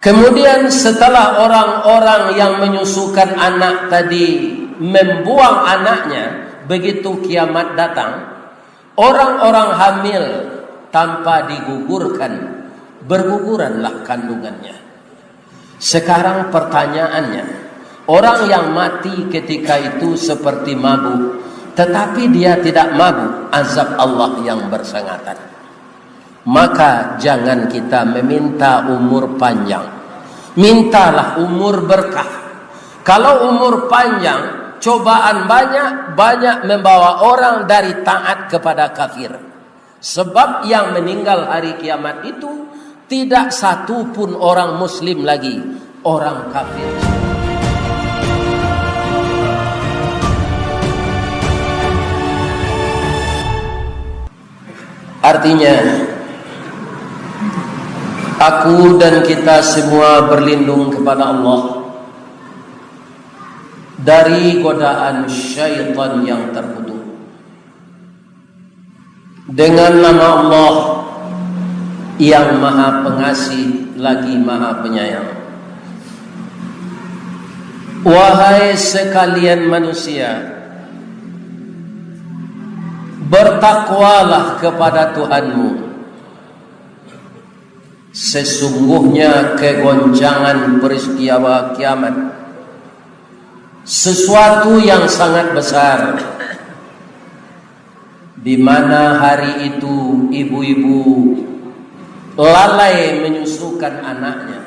Kemudian setelah orang-orang yang menyusukan anak tadi membuang anaknya, begitu kiamat datang, orang-orang hamil tanpa digugurkan, berguguranlah kandungannya. Sekarang pertanyaannya, orang yang mati ketika itu seperti mabuk, tetapi dia tidak mabuk, azab Allah yang bersengatan. Maka jangan kita meminta umur panjang, mintalah umur berkah. Kalau umur panjang, cobaan banyak membawa orang dari taat kepada kafir. Sebab yang meninggal hari kiamat itu tidak satu pun orang muslim lagi, orang kafir. Artinya, aku dan kita semua berlindung kepada Allah dari godaan syaitan yang terkutuk. Dengan nama Allah yang maha pengasih lagi maha penyayang. Wahai sekalian manusia, bertakwalah kepada Tuhanmu. Sesungguhnya kegoncangan peristiwa kiamat sesuatu yang sangat besar, di mana hari itu ibu-ibu lalai menyusukan anaknya.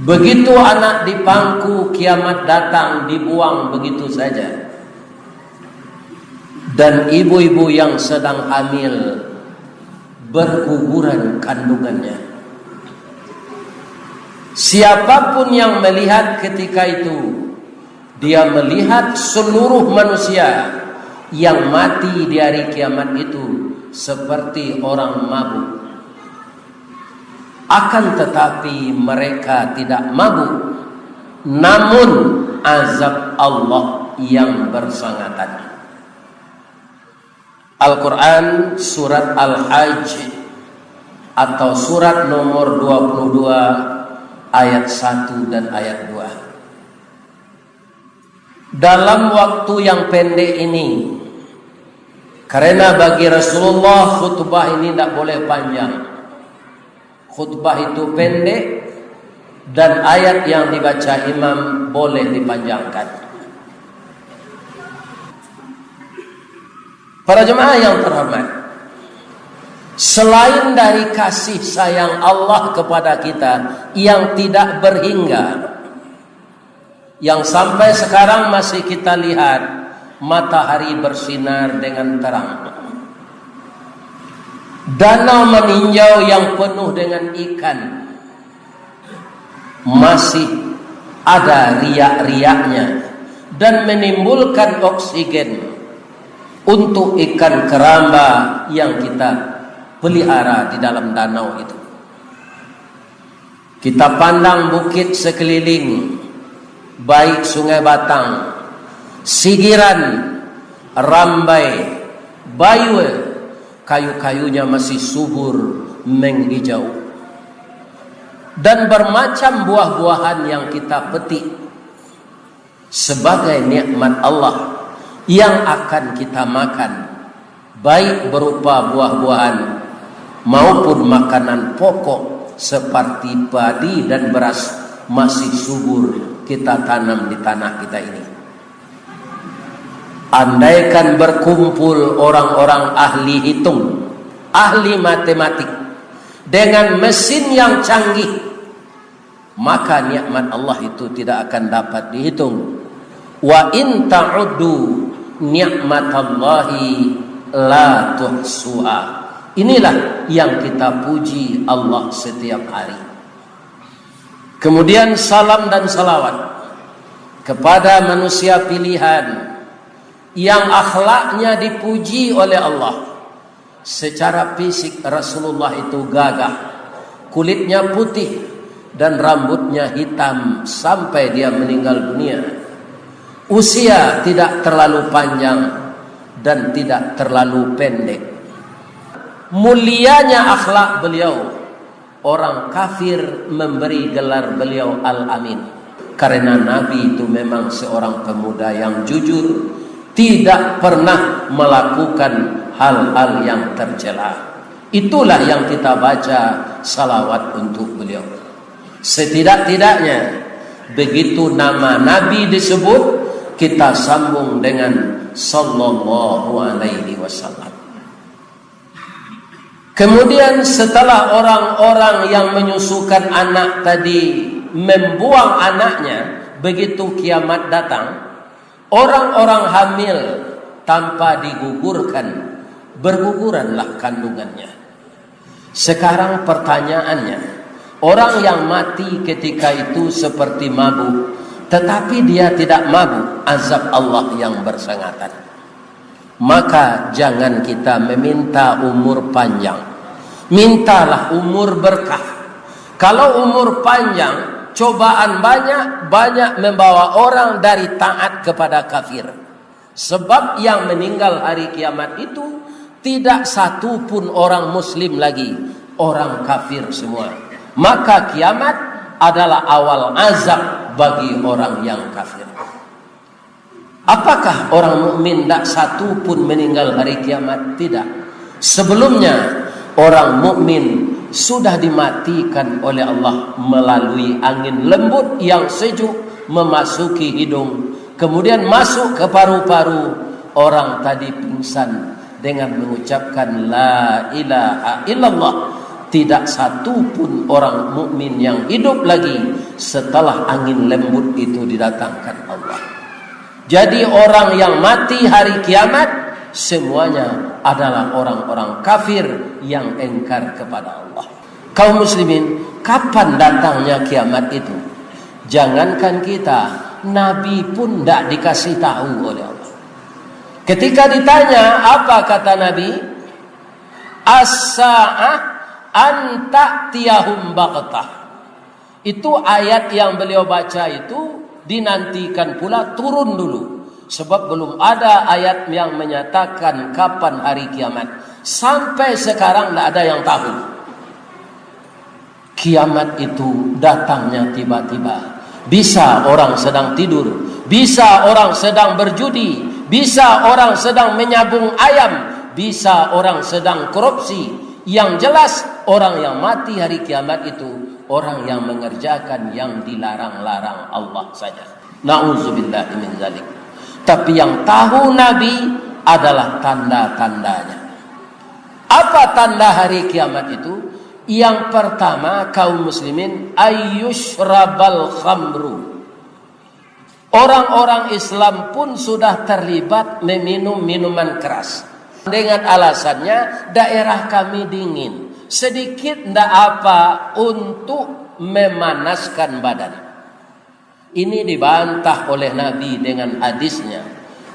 Begitu anak dipangku, kiamat datang, dibuang begitu saja. Dan ibu-ibu yang sedang hamil berguguran kandungannya. Siapapun yang melihat ketika itu, dia melihat seluruh manusia yang mati di hari kiamat itu seperti orang mabuk. Akan tetapi mereka tidak mabuk, namun azab Allah yang bersangatan. Al-Quran surat Al-Hajj atau surat nomor 22 ayat 1 dan ayat 2. Dalam waktu yang pendek ini, karena bagi Rasulullah khutbah ini tidak boleh panjang, khutbah itu pendek, dan ayat yang dibaca imam boleh dipanjangkan. Para jemaah yang terhormat, selain dari kasih sayang Allah kepada kita yang tidak berhingga, yang sampai sekarang masih kita lihat matahari bersinar dengan terang, danau meninjau yang penuh dengan ikan, masih ada riak-riaknya dan menimbulkan oksigen untuk ikan keramba yang kita pelihara di dalam danau itu. Kita pandang bukit sekeliling, baik Sungai Batang, Sigiran, Rambai, Bayue, kayu-kayunya masih subur menghijau, dan bermacam buah-buahan yang kita petik sebagai nikmat Allah yang akan kita makan, baik berupa buah-buahan maupun makanan pokok seperti padi dan beras masih subur kita tanam di tanah kita ini. Andaikan berkumpul orang-orang ahli hitung, ahli matematik dengan mesin yang canggih, maka nikmat Allah itu tidak akan dapat dihitung. Wa in ta'uddu ni'matallahi la tuhsuha. Inilah yang kita puji Allah setiap hari. Kemudian salam dan salawat kepada manusia pilihan yang akhlaknya dipuji oleh Allah. Secara fisik Rasulullah itu gagah, kulitnya putih dan rambutnya hitam sampai dia meninggal dunia. Usia tidak terlalu panjang dan tidak terlalu pendek. Mulianya akhlak beliau orang kafir memberi gelar beliau Al-Amin. Karena Nabi itu memang seorang pemuda yang jujur, tidak pernah melakukan hal-hal yang tercela. Itulah yang kita baca salawat untuk beliau. Setidak-tidaknya begitu nama Nabi disebut, kita sambung dengan sallallahu alaihi wasallam. Kemudian setelah orang-orang yang menyusukan anak tadi membuang anaknya, begitu kiamat datang, orang-orang hamil tanpa digugurkan, berguguranlah kandungannya. Sekarang pertanyaannya, orang yang mati ketika itu seperti mabuk, tetapi dia tidak mabuk, azab Allah yang bersengatan. Maka jangan kita meminta umur panjang, mintalah umur berkah. Kalau umur panjang, cobaan banyak membawa orang dari taat kepada kafir. Sebab yang meninggal hari kiamat itu tidak satu pun orang muslim lagi, orang kafir semua. Maka kiamat adalah awal azab bagi orang yang kafir. Apakah orang mukmin tidak satu pun meninggal hari kiamat? Tidak. Sebelumnya orang mukmin sudah dimatikan oleh Allah melalui angin lembut yang sejuk memasuki hidung, kemudian masuk ke paru-paru. Orang tadi pingsan dengan mengucapkan la ilaha illallah. Tidak satu pun orang mukmin yang hidup lagi setelah angin lembut itu didatangkan Allah. Jadi orang yang mati hari kiamat semuanya adalah orang-orang kafir yang engkar kepada Allah. Kaum muslimin, kapan datangnya kiamat itu? Jangankan kita, Nabi pun tidak dikasih tahu oleh Allah. Ketika ditanya, apa kata Nabi? As-sa'ah anta tiyahum baqtah. Itu ayat yang beliau baca itu dinantikan pula turun dulu. Sebab belum ada ayat yang menyatakan kapan hari kiamat. Sampai sekarang tidak ada yang tahu. Kiamat itu datangnya tiba-tiba. Bisa orang sedang tidur, bisa orang sedang berjudi, bisa orang sedang menyabung ayam, bisa orang sedang korupsi. Yang jelas orang yang mati hari kiamat itu orang yang mengerjakan yang dilarang-larang Allah saja. Na'udzubillahi min dzalik. Tapi yang tahu Nabi adalah tanda-tandanya. Apa tanda hari kiamat itu? Yang pertama, kaum muslimin, ayyushrabal khamru. Orang-orang Islam pun sudah terlibat meminum minuman keras. Dengan alasannya daerah kami dingin, sedikit ndak apa untuk memanaskan badan. Ini dibantah oleh Nabi dengan hadisnya,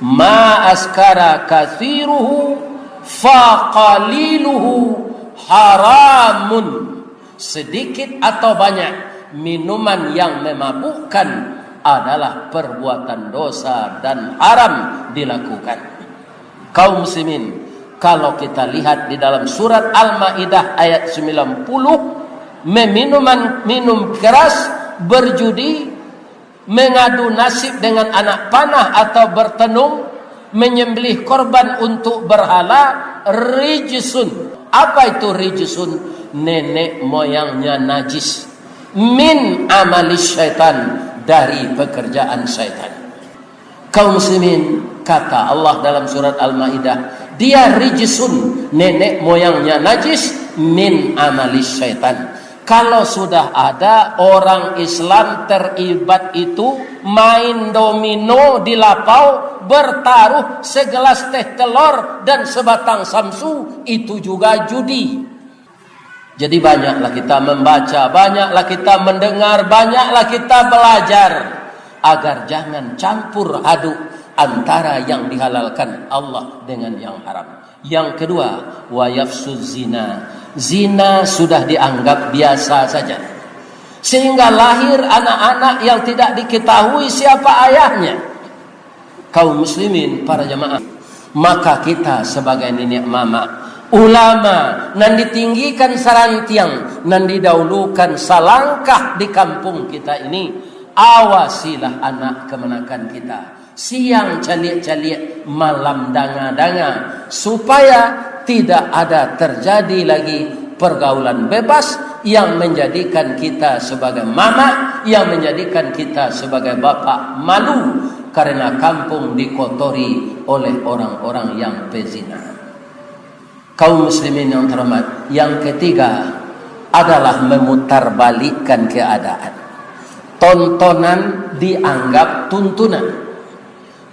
ma askara kathiruhu fa qaliluhu haramun. Sedikit atau banyak minuman yang memabukkan adalah perbuatan dosa dan haram dilakukan. Kaum muslimin, kalau kita lihat di dalam surat Al-Maidah ayat 90, minum keras, berjudi, mengadu nasib dengan anak panah atau bertenung, menyembelih korban untuk berhala, rijsun. Apa itu rijsun? Nenek moyangnya najis. Min amalis syaitan, dari pekerjaan syaitan. Kaum muslimin, kata Allah dalam surat Al-Maidah, dia rijsun, nenek moyangnya najis, min amalis syaitan. Kalau sudah ada orang Islam terlibat itu main domino di lapau, bertaruh segelas teh telur dan sebatang samsu, itu juga judi. Jadi banyaklah kita membaca, banyaklah kita mendengar, banyaklah kita belajar agar jangan campur aduk antara yang dihalalkan Allah dengan yang haram. Yang kedua, wa yafsuz zina. Zina sudah dianggap biasa saja, sehingga lahir anak-anak yang tidak diketahui siapa ayahnya. Kaum muslimin, para jemaah, maka kita sebagai nenek mama ulama, nan ditinggikan sarantiang, nan didahulukan salangkah di kampung kita ini. Awasilah anak kemenakan kita, siang caliak-caliak, malam danga-danga, supaya tidak ada terjadi lagi pergaulan bebas yang menjadikan kita sebagai mama, yang menjadikan kita sebagai bapak malu karena kampung dikotori oleh orang-orang yang pezina. Kaum muslimin yang terhormat, yang ketiga adalah memutarbalikkan keadaan. Tontonan dianggap tuntunan,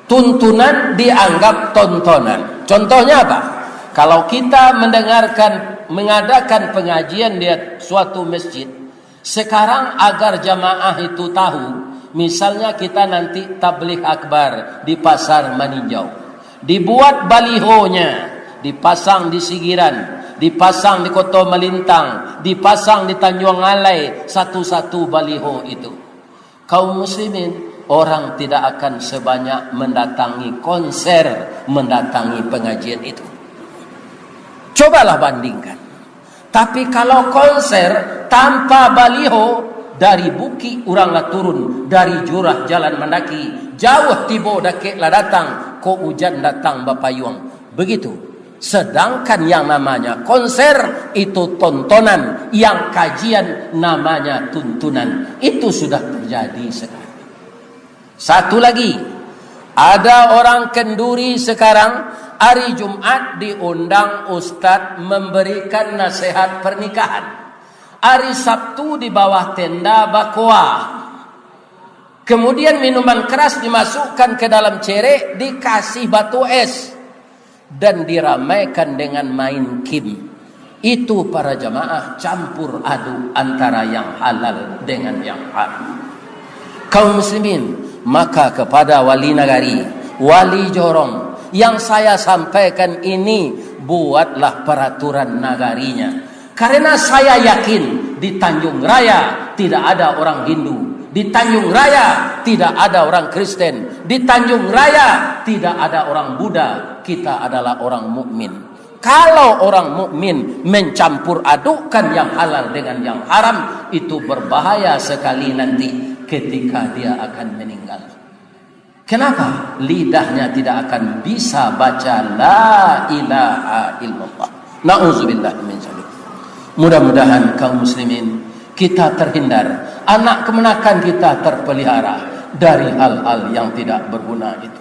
tuntunan dianggap tontonan. Contohnya apa? Kalau kita mengadakan pengajian di suatu masjid, sekarang agar jamaah itu tahu, misalnya kita nanti tabligh akbar di Pasar Maninjau, dibuat balihonya, dipasang di Sigiran, dipasang di Koto Malintang, dipasang di Tanjung Alai, satu-satu baliho itu. Kaum muslimin, orang tidak akan sebanyak mendatangi konser, mendatangi pengajian itu. Cobalah bandingkan. Tapi kalau konser tanpa baliho, dari buki uranglah turun, dari jurah jalan mendaki, jauh tibo dakek lah datang, ko hujan datang bapayuang. Begitu. Sedangkan yang namanya konser itu tontonan, yang kajian namanya tuntunan. Itu sudah terjadi sekarang. Satu lagi, ada orang kenduri sekarang, hari Jumat diundang ustadz memberikan nasihat pernikahan. Hari Sabtu di bawah tenda bakwa. Kemudian minuman keras dimasukkan ke dalam cerek, dikasih batu es, dan diramaikan dengan main kim. Itu para jamaah campur aduk antara yang halal dengan yang haram. Kaum muslimin, maka kepada wali nagari, wali jorong, yang saya sampaikan ini, buatlah peraturan nagarinya. Karena saya yakin di Tanjung Raya tidak ada orang Hindu, di Tanjung Raya tidak ada orang Kristen, di Tanjung Raya tidak ada orang Buddha. Kita adalah orang mukmin. Kalau orang mukmin mencampur adukkan yang halal dengan yang haram, itu berbahaya sekali nanti ketika dia akan meninggal. Kenapa? Lidahnya tidak akan bisa baca la ilaha illallah. Na'udzubillah min dzalik. Mudah-mudahan kaum muslimin kita terhindar, anak kemenakan kita terpelihara dari hal-hal yang tidak berguna itu.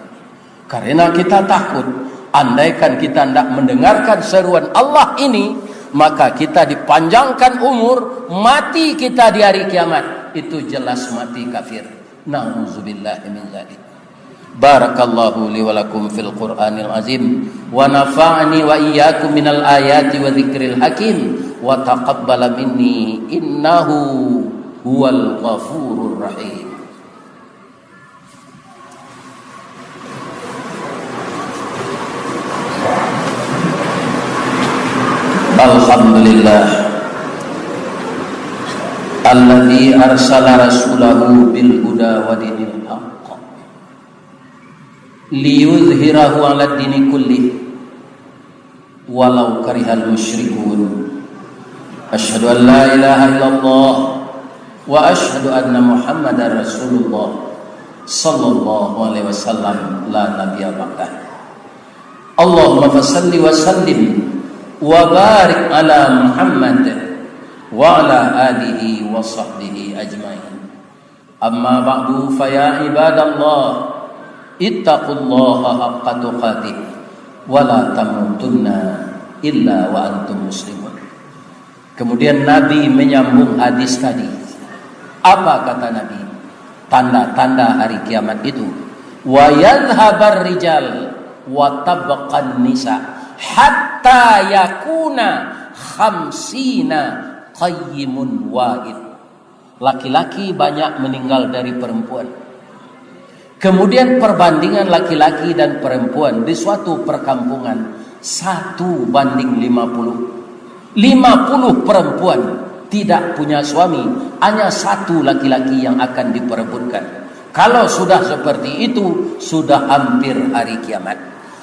Karena kita takut, andaikan kita tidak mendengarkan seruan Allah ini, maka kita dipanjangkan umur, mati kita di hari kiamat. Itu jelas mati kafir. Na'udzubillah min dzalik. Barakallahu li wa lakum fil Qur'anil azim wa nafa'ani wa iyyakum minal ayati wa dzikril hakim wa taqabbala minni innahu huwal ghafurur rahim. Alhamdulillah alladzi arsala rasulahu bil huda wa dinil haqq liyuzhirahu 'ala dini kulli walau karihal musyrikun. Asyhadu an la ilaha illallah wa asyhadu anna Muhammadar Rasulullah sallallahu alaihi wasallam la nabiyya ba'dah. Allahumma fassalli wa sallim wa barik ala Muhammad wa ala alihi wa sahbihi ajmain. Amma ba'du, fa ya ibadallah ittaqullaha haqqa tuqatih wa la tamutunna illa wa antum muslimun. Kemudian Nabi menyambung hadis tadi. Apa kata Nabi? Tanda-tanda hari kiamat itu, wa yadhhabar rijal wa tabqan nisa hatta yakuna khamsina qayyimun wahid. Laki-laki banyak meninggal dari perempuan. Kemudian perbandingan laki-laki dan perempuan di suatu perkampungan 1:50. 50 perempuan tidak punya suami, hanya 1 laki-laki yang akan diperebutkan. Kalau sudah seperti itu, sudah hampir hari kiamat.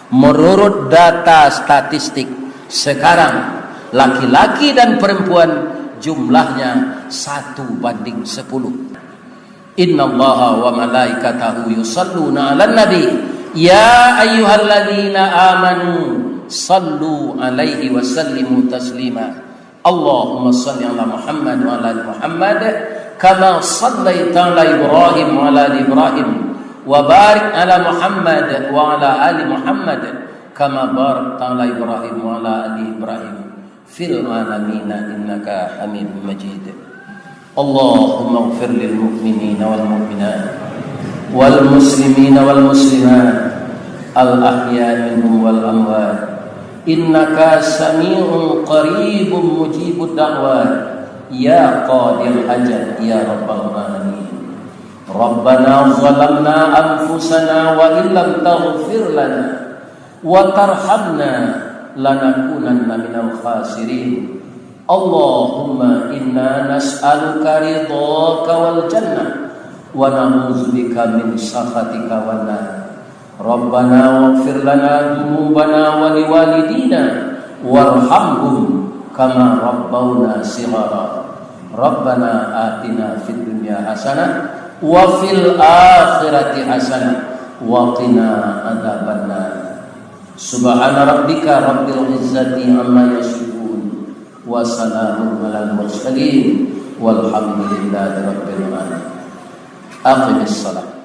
Menurut data statistik, Sekarang laki-laki dan perempuan jumlahnya 1:10. Innallaha wa malaikatahu yusalluna 'alan nabi ya ayyuhalladzina amanu sallu 'alaihi wa sallimu taslima. Allahumma shalli 'ala Muhammad wa 'ala ali Muhammad kama shallaita 'ala Ibrahim wa 'ala ali Ibrahim wa barik 'ala Muhammad wa 'ala ali Muhammad kama barakta 'ala Ibrahim wa 'ala ali Ibrahim fil alamin innaka Hamidum Majid. Allahumma ighfir lil mu'minina wal mu'minat wal muslimina wal muslimat al ahya'i minhum wal amwat innaka sami'un qaribun mujibud da'wat ya qadir hajat ya rabbal alamin. Rabbana zalamna anfusana wa illam taghfir lana wa tarhamna lanakunanna minal khasirin. Allahumma inna nas'aluka ridhaka wal jannah wa na'udzubika min sakhatika wan nar. Rabbana waghfir lana dzunubana wa liwalidina warhamhum kama rabbawna shighara. Rabbana atina fid dunya hasanah wa fil akhirati hasanah wa qina adzabannar. Subhana rabbika rabbil izzati amma yasifun wa salamun alal mursalin walhamdulillahi rabbil alamin. Aqimis salat.